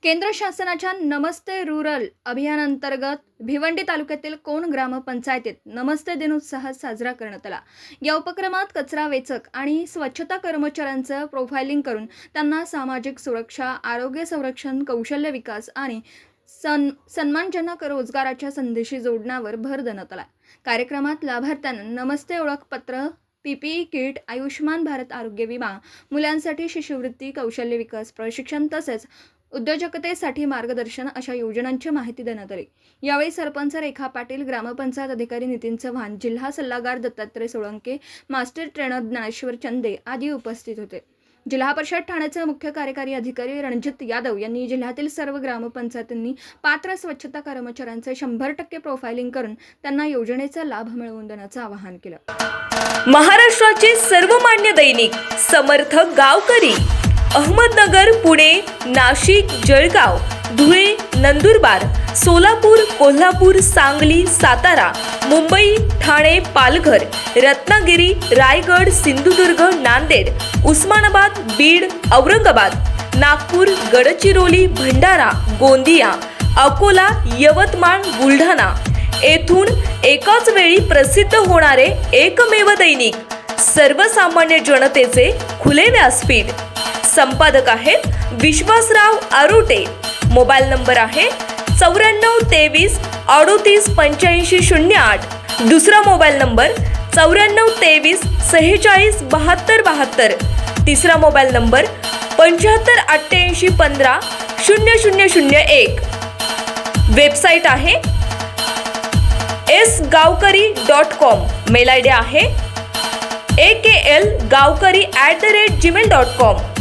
केंद्र शासनाच्या नमस्ते रूरल अभियानांतर्गत भिवंडी तालुक्यातील कोण ग्रामपंचायतीत नमस्ते दिन उत्साहात साजरा करण्यात आला। या उपक्रमात कचरा वेचक आणि स्वच्छता कर्मचाऱ्यांचं प्रोफाइलिंग करून त्यांना सामाजिक सुरक्षा, आरोग्य संरक्षण, कौशल्य विकास आणि सन्मानजनक रोजगाराच्या संधीशी जोडण्यावर भर देण्यात आला। कार्यक्रमात लाभार्थ्यांना नमस्ते ओळखपत्र, पीपीई किट, आयुष्मान भारत आरोग्य विमा, मुलांसाठी शिष्यवृत्ती, कौशल्य विकास प्रशिक्षण तसेच उद्योजकतेसाठी मार्गदर्शन अशा योजनांची माहिती देण्यात आली। यावेळी सरपंच रेखा पाटील, ग्रामपंचायत अधिकारी नितीन चव्हाण, जिल्हा सल्लागार दत्तात्रय सोळंके, मास्टर ट्रेनर ज्ञानेश्वर चंदे आदी उपस्थित होते। जिल्हा परिषद ठाण्याचे मुख्य कार्यकारी अधिकारी रणजित यादव यांनी जिल्ह्यातील सर्व ग्रामपंचायतींनी पात्र स्वच्छता कर्मचाऱ्यांचे 100% प्रोफाइलिंग करून त्यांना योजनेचा लाभ मिळवून देण्याचं आवाहन केलं। महाराष्ट्राचे सर्वमान्य दैनिक समर्थ गावकरी अहमदनगर, पुणे, नाशिक, जळगाव, धुळे, नंदुरबार, सोलापूर, कोल्हापूर, सांगली, सातारा, मुंबई, ठाणे, पालघर, रत्नागिरी, रायगड, सिंधुदुर्ग, नांदेड, उस्मानाबाद, बीड, औरंगाबाद, नागपूर, गडचिरोली, भंडारा, गोंदिया, अकोला, यवतमाळ, बुलढाणा येथून एकाच वेळी प्रसिद्ध होणारे एकमेव दैनिक सर्वसामान्य जनतेचे खुले व्यासपीठ। संपादक आहेत विश्वासराव आरोटे। मोबाईल नंबर आहे 9423 38 85 08। दुसरा मोबाईल नंबर 9423 46 72 72। तिसरा मोबाईल नंबर 75 88 15 0001। वेबसाईट आहे sgavkari.com। मेल आयडी आहे aklgavkari@gmail.com।